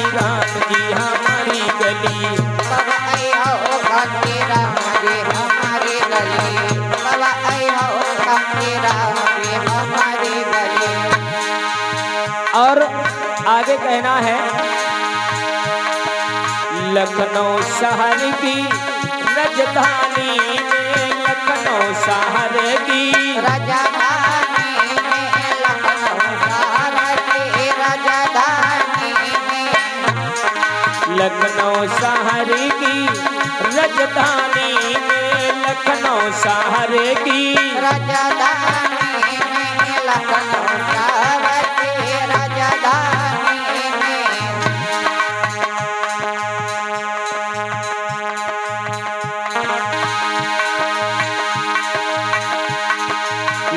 कांसी राम जी हमारी गली। कब आई हो कांसी राम जी हमारी गली, कब आई हो कांसी राम जी हमारी गली। और आगे कहना है, लखनऊ शहर की राजधानी में, लखनऊ शहर की राजधानी में, लखनऊ शहर की राजधानी में, लखनऊ शहर की राजधानी में, लखनऊ शहर की राजधानी में, लखनऊ शहर की राजधानी में।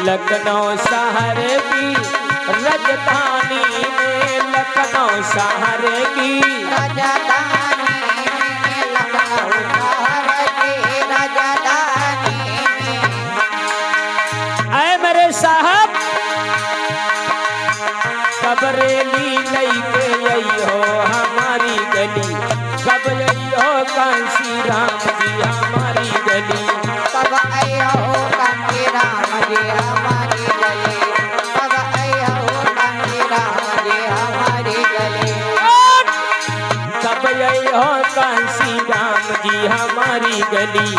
लखनऊ शहर की राजधानी में, लखनऊ शहर की राजधानी में, लखनऊ शहर की राजधानी में। ऐ मेरे साहब कबरेली लई के आई हो हमारी गली, कब आई हो कांसी राम जी हमारी गली। कब आई हो कांसी राम जी हमारी गली, कब आई हो कांसी राम जी हमारी गली। कब आई हो कांसी राम जी हमारी गली,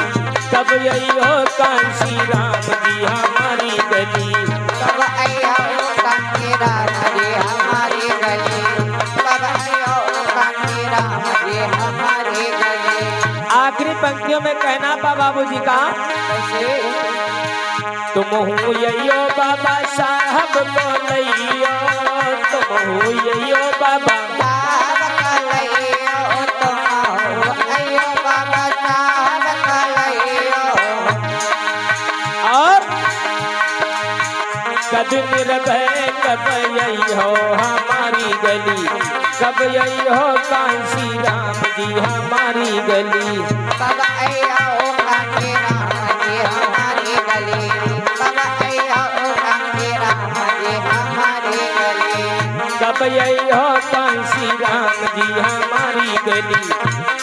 कब आई हो कांसी राम जी हमारी गली। कब आई हो कांसी राम जी हमारी गली, कब आई हो कांसी राम जी हमारी गली। आखिरी पंक्तियों में कहना पा बाबूजी का, कैसे? तुम हो यो बाबा साहब को लइयो, तुम हो यो बाबा साहब का लइयो, तुम हो अयो बाबा साहब का लइयो। और कब निर्भय कब आई हो हमारी गली, कब आई हो कांसी राम जी हमारी गली। कब आई हो कांसी राम जी हमारी गली, कब आई हो कांसी राम जी हमारी गली। कब आई हो कांसी राम जी हमारी गली,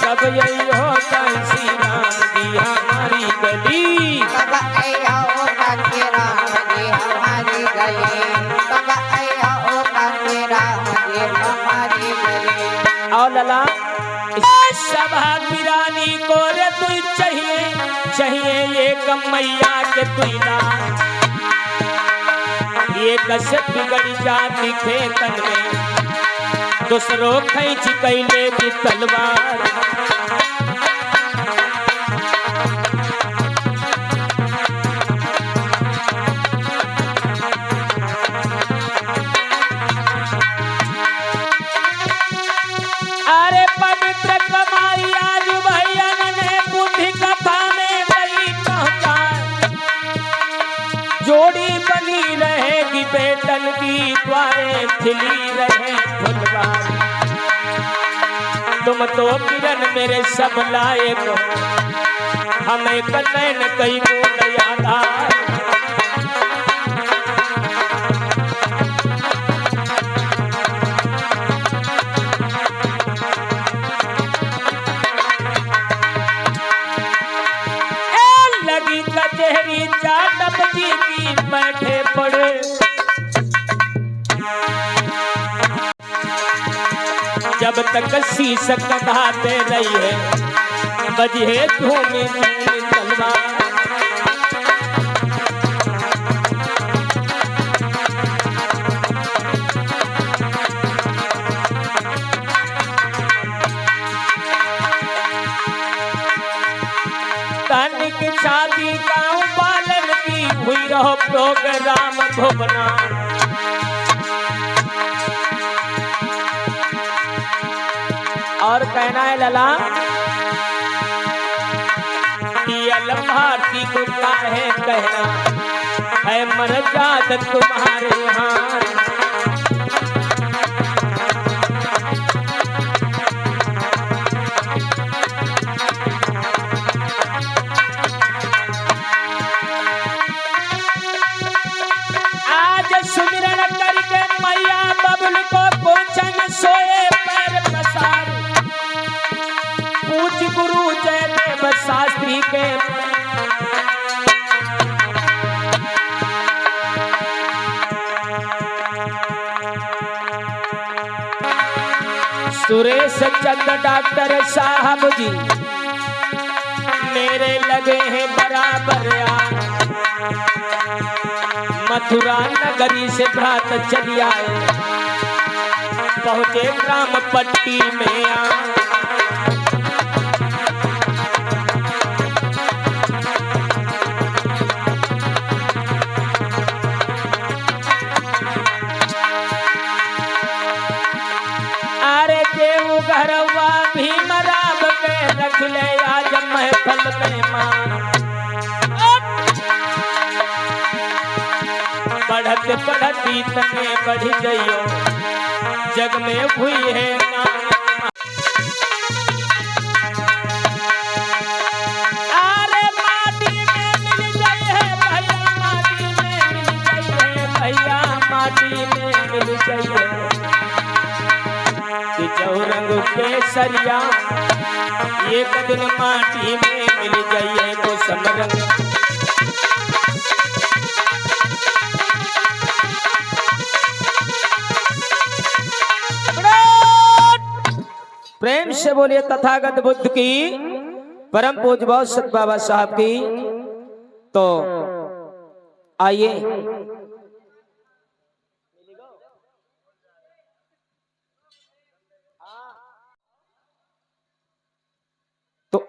कब आई हो कांसी राम जी हमारी गली। कब आई हो कांसी राम जी हमारी गली, कब आई हो कांसी राम जी हमारी गली। और लला सभा पिरानी को रे तू चाहिए, चाहिए ये कमैया के तुइला, ये कस बिगड़ जाती खेतन में, दूसरों खींच कैले की तलवार। अरे पवित्र कमाई आज भैया ने बुद्धि कथा में गई पहचान, जोड़ी बनी रहेगी बेटन की, द्वारे खिली रहे फुलवार। तुम तो किरण मेरे सब लायक हो, हमें कनैन कई बूंद याद आए। लगी कचहरी चाटप जी की बैठे पड़े, जब तक शीश कढ़ाते रही है, बजे धूमि धूमि तलवार। तनिक शादी गाँव पालन की हुई रहो प्रोग्राम भुवना, और कहना है लला पियल भारती को काहे कहना है, मर जात तुम्हारे हाथ। आज सुमिरन करके मैया बबुल को पूछन सोए पैर पसा, सुरेश चंद्र डॉक्टर साहब जी मेरे लगे हैं बराबर यार। मथुरा नगरी से भ्रात चली आए, पहुंचे ग्राम पट्टी में अरे केहू घरवा भीमराव के रख ले आज महफल में मान। बढ़त बढ़त इतने बढ़ गयो जग में हुई है अरे माटी में मिल गई है भैया, माटी में मिल गई है भैया, माटी में मिल गई है कि चौरंग केसरिया एक दिन माटी में मिल गई है वो समरंग। प्रेम से बोलिए तथागत बुद्ध की परम पूज्य बहुत सत बाबा साहब की। तो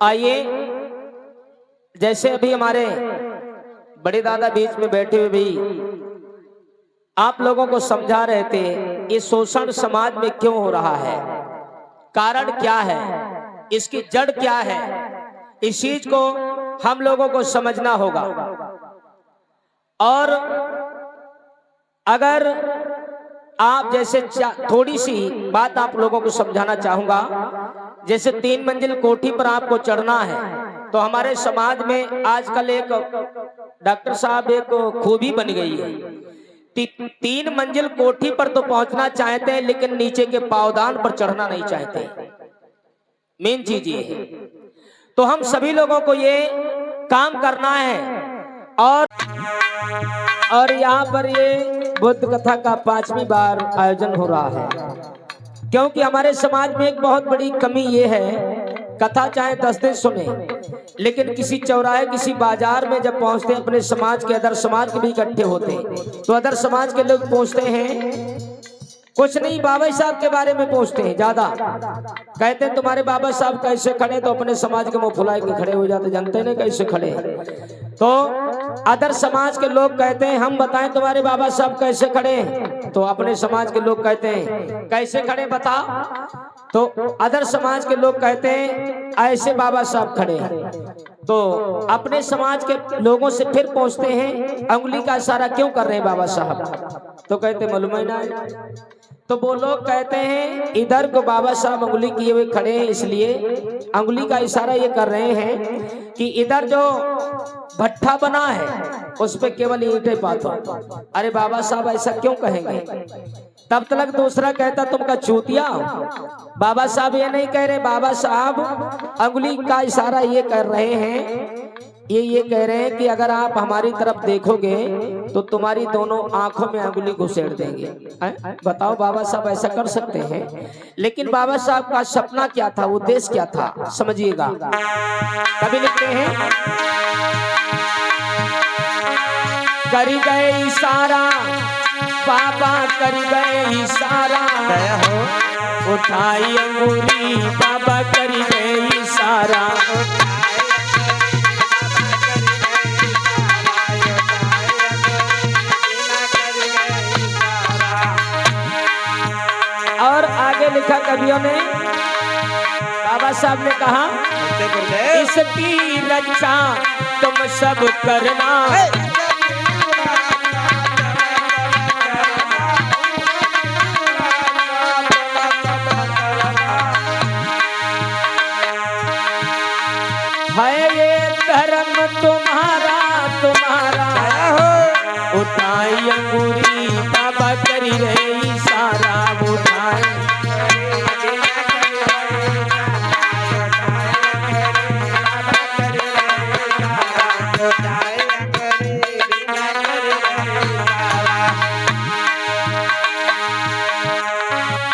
आइए जैसे अभी हमारे बड़े दादा बीच में बैठे हुए भी आप लोगों को समझा रहे थे ये शोषण समाज में क्यों हो रहा है, कारण क्या है, इसकी जड़ क्या है, इस चीज को हम लोगों को समझना होगा। और अगर आप जैसे थोड़ी सी बात आप लोगों को समझाना चाहूंगा, जैसे 3 मंजिल कोठी पर आपको चढ़ना है तो हमारे समाज में आजकल एक डॉक्टर साहब एक खूबी बन गई है, 3 मंजिल कोठी पर तो पहुंचना चाहते हैं लेकिन नीचे के पावदान पर चढ़ना नहीं चाहते। मेन चीज ये है। तो हम सभी लोगों को ये काम करना है। और यहाँ पर ये बुद्ध कथा का 5वीं बार आयोजन हो रहा है, क्योंकि हमारे समाज में एक बहुत बड़ी कमी ये है, कथा चाहे 10 दिन सुने लेकिन किसी चौराहे किसी बाजार में जब पहुंचते अपने समाज के अदर समाज के भी इकट्ठे होते तो अदर समाज के लोग पूछते हैं कुछ नहीं, बाबा साहब के बारे में पूछते हैं ज्यादा, कहते हैं तुम्हारे बाबा साहब कैसे खड़े, तो अपने समाज के मुंह फुलाए के खड़े हो जाते, जानते नहीं कैसे खड़े। तो अदर समाज के लोग कहते हैं हम बताएं तुम्हारे बाबा साहब कैसे खड़े, तो अपने समाज के लोग कहते हैं कैसे खड़े बता, तो अदर समाज के लोग कहते हैं ऐसे बाबा साहब खड़े हैं। तो अपने समाज के लोगों से फिर पूछते हैं अंगुली का इशारा क्यों कर रहे हैं बाबा साहब, तो कहते मालूम है ना। तो वो लोग कहते हैं इधर को बाबा साहब अंगुली किए हुए खड़े हैं, इसलिए अंगुली का इशारा ये कर रहे हैं कि इधर जो भट्ठा बना है उस पे केवल ईंटें पातो। अरे बाबा साहब ऐसा क्यों कहेंगे, तब तक दूसरा कहता तुमका चूतिया, बाबा साहब ये नहीं कह रहे, बाबा साहब अंगुली का इशारा ये कर रहे हैं, ये कह रहे हैं कि अगर आप हमारी तरफ देखोगे तो तुम्हारी दोनों आंखों में अंगुली घुसेड़ देंगे। बताओ बाबा साहब ऐसा कर सकते हैं, लेकिन बाबा साहब का सपना क्या था, उद्देश्य क्या था, समझिएगा। कभी लिखते हैं कर गए इशारा बाबा, कर गए इशारा, उठाई अंगुली बाबा, कर गए इशारा। और आगे लिखा कवियों ने, बाबा साहब ने कहा इसकी रक्षा तुम सब करना, है ये धर्म तुम्हारा तुम्हारा, उठाई अंगुली बाबा, करी रहे इशारा, उठाई।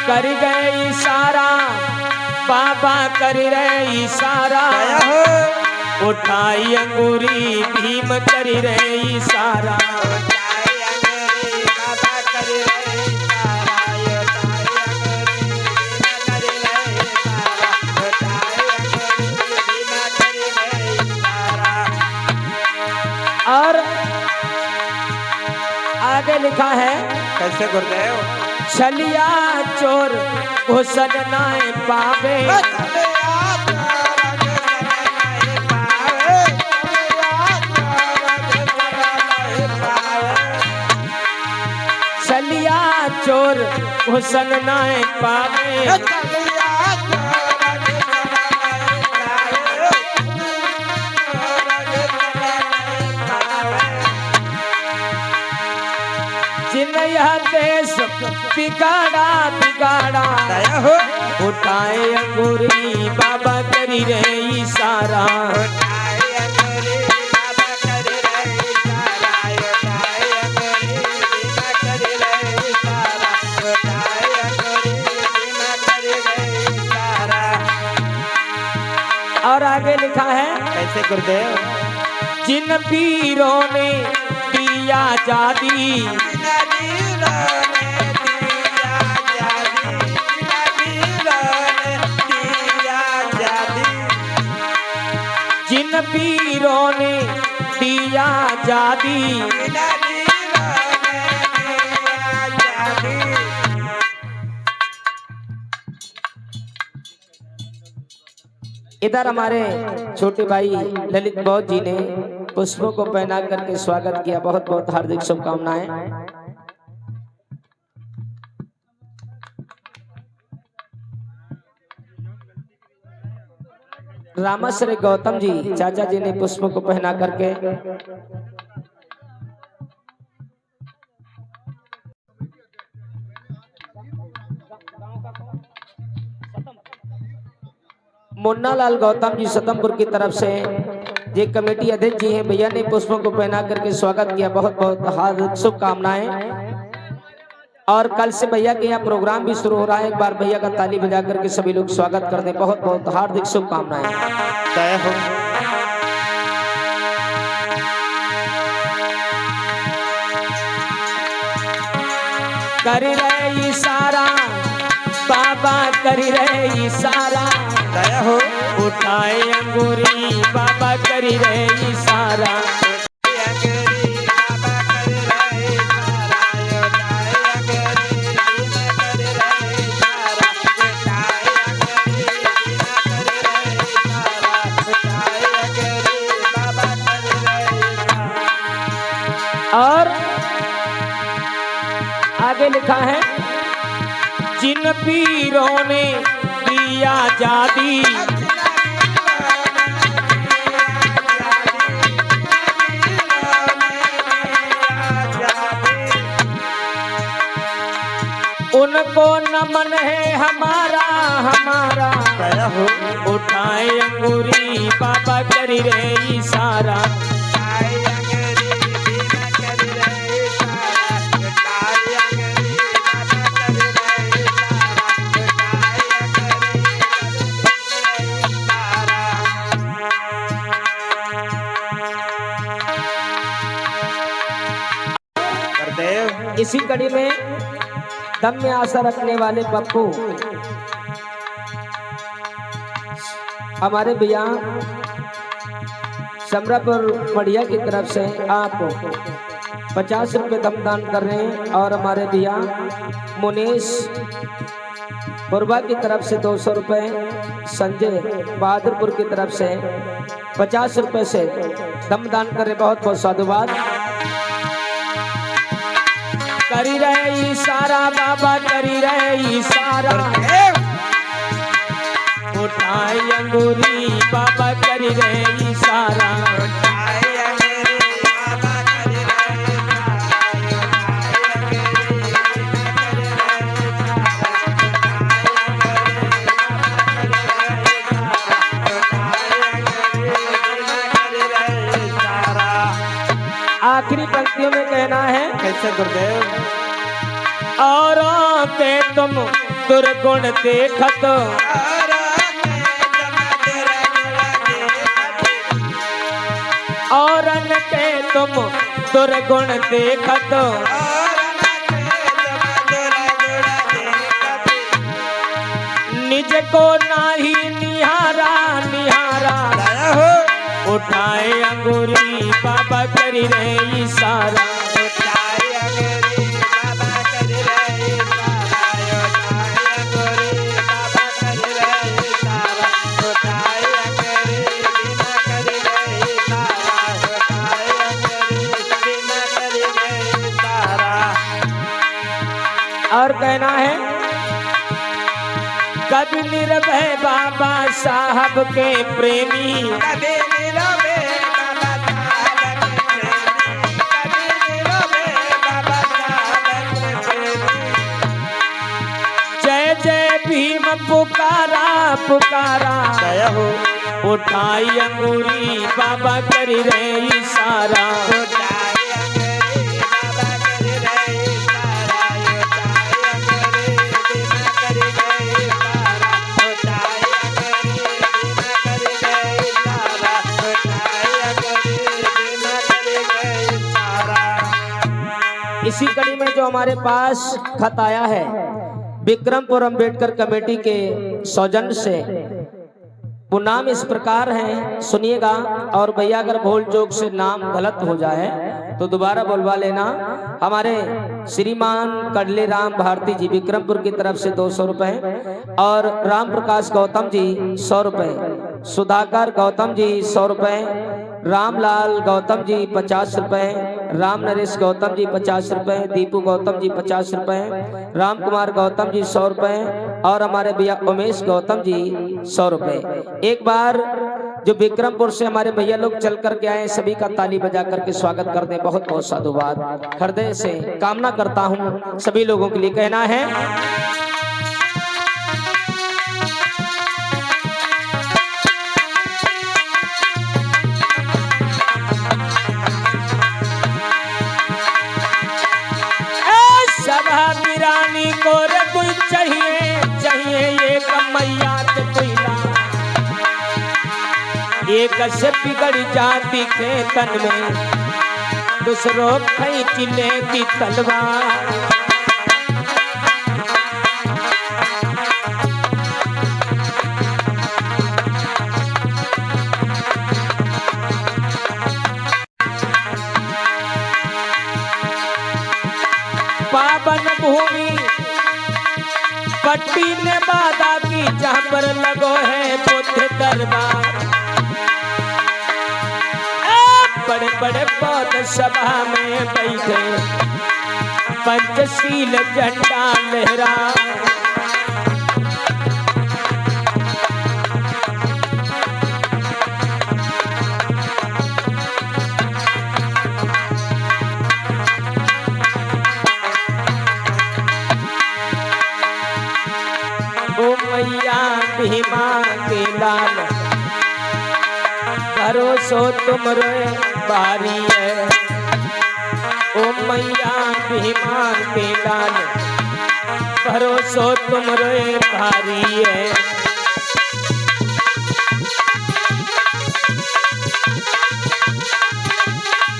कर गए इशारा, बाबा कर रहे इशारा, उठाई अंगूरी भीम कर रहे इशारा। और आगे लिखा है कैसे गुरुदेव? छलिया चोर हुसन नाय पावे, छलिया चोर हुसन नाय पावे, जिन यह देश बिगाड़ा बिगाड़ा, उठाए अंगूरी बाबा करी रहे इशारा। और आगे लिखा है कैसे गुरुदेव? जिन पीरों ने दिया आजादी, जिन पीरों ने दिया आजादी, इधर हमारे छोटे भाई ललित बौद्ध जी ने पुष्पों को पहना करके स्वागत किया। बहुत बहुत हार्दिक शुभकामनाएं। रामाश्रय गौतम जी चाचा जी ने पुष्पों को पहना करके मुन्ना लाल गौतम जी सतमपुर की तरफ से ये कमेटी अध्यक्ष जी हैं, भैया ने पुष्पों को पहना करके स्वागत किया। बहुत बहुत हार्दिक शुभकामनाएं। और कल से भैया के यहाँ प्रोग्राम भी शुरू हो रहा है। एक बार भैया का ताली बजा करके सभी लोग स्वागत कर दें। बहुत बहुत हार्दिक शुभकामनाएं। कर रहे इशारा, बाबा कर रहे इशारा, उठाए अंगूरी बाबा कर रहे इशारा। और आगे लिखा है जिन पीरों ने दिया आजादी, उनको नमन है हमारा हमारा, उठाए अंगूरी बाबा कर रहे इशारा। इसी कड़ी में दम में आशा रखने वाले पप्पू हमारे भैया समरापुर मढ़िया की तरफ से आप 50 रुपये दमदान कर रहे हैं। और हमारे भैया मुनीश बुरबा की तरफ से 200 रुपये, संजय बहादुरपुर की तरफ से 50 रुपये से दमदान कर रहे। बहुत बहुत साधुवाद। करी रहे इशारा बाबा करी रहे इशारा, उठाए अंगूरी बाबा करी रहे इशारा। आखिरी पंक्तियों में कहना है कैसे गुरुदेव? औरों पे तुम दुर्गुण देखत औरन के तुम दुर्गुण देखत निज को नाही निहारा निहारा उठाए अंगूरी बाबा करी रे इशारा और कहना है कभी निर्भय बाबा साहब के प्रेमी जय जय भीम पुकारा पुकारा उठाई अंगूरी बाबा करी रे इशारा इसी कड़ी में जो हमारे पास खत आया है विक्रमपुर अंबेडकर कमेटी के सौजन्य से, वो नाम इस प्रकार है, सुनिएगा। और भैया अगर भूल चूक से नाम गलत हो जाए तो दोबारा बुलवा लेना। हमारे श्रीमान कड़ले राम भारती जी विक्रमपुर की तरफ से 200 रुपए और राम प्रकाश गौतम जी 100 रुपए, सुधाकर गौतम जी 100 रुपए, रामलाल गौतम जी 50 रुपए, राम नरेश गौतम जी 50 रुपए, दीपू गौतम जी 50 रुपए, राम कुमार गौतम जी 100 रुपए और हमारे भैया उमेश गौतम जी 100 रुपए। एक बार जो विक्रमपुर से हमारे भैया लोग चल करके आए सभी का ताली बजा करके स्वागत कर दें। बहुत बहुत साधुवाद। हृदय से कामना करता हूँ सभी लोगों के लिए कहना है को रे कोई चाहिए चाहिए एक मैया के कोयला, एक से बिगड़ जाती के तन में दूसरों खींच लेती तलवार। पावन भूमि पट्टी ने वादा की जहाँ पर लगो है बुद्ध दरबार। बड़े बड़े बौद्ध सभा में बैठे पंचशील झंडा लहरा। भीमा के लाल भरोसो तुमरे बारी है, ओ मैया भीमा के लाल भरोसो तुमरे भारी है।